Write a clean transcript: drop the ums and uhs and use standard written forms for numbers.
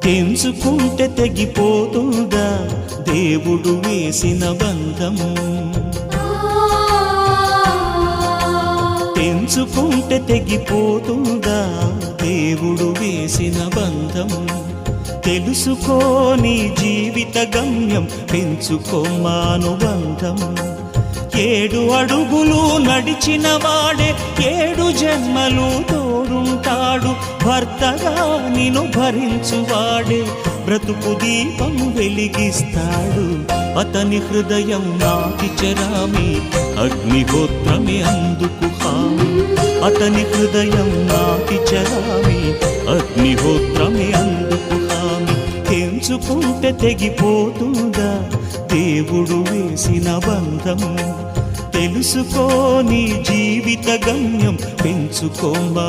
తెంచుకుంటే తెగిపోతుందా దేవుడు వేసిన బంధం? తెంచుకుంటే తెగిపోతుందా దేవుడు వేసిన బంధం? తెలుసుకోని జీవిత గమ్యం, పెంచుకోమానుబంధం. 7 అడుగులు నడిచిన వాడే 7 జన్మలు తోడుంటాడు. భర్తగా నిన్ను భరించువాడే బ్రతుకు దీపం వెలిగిస్తాడు. అతని హృదయం నాకి చెరామి, అగ్నిహోత్రమే అందుకు హామీ. అతని హృదయం నాకి చెరామి, అగ్నిహోత్రమే అందుకు హామీ. తెంచుకుంటే తెగిపోతుందా దేవుడు వేసిన బంధం? తెలుసుకోని జీవిత గమ్యం, పెంచుకోమానుబంధం.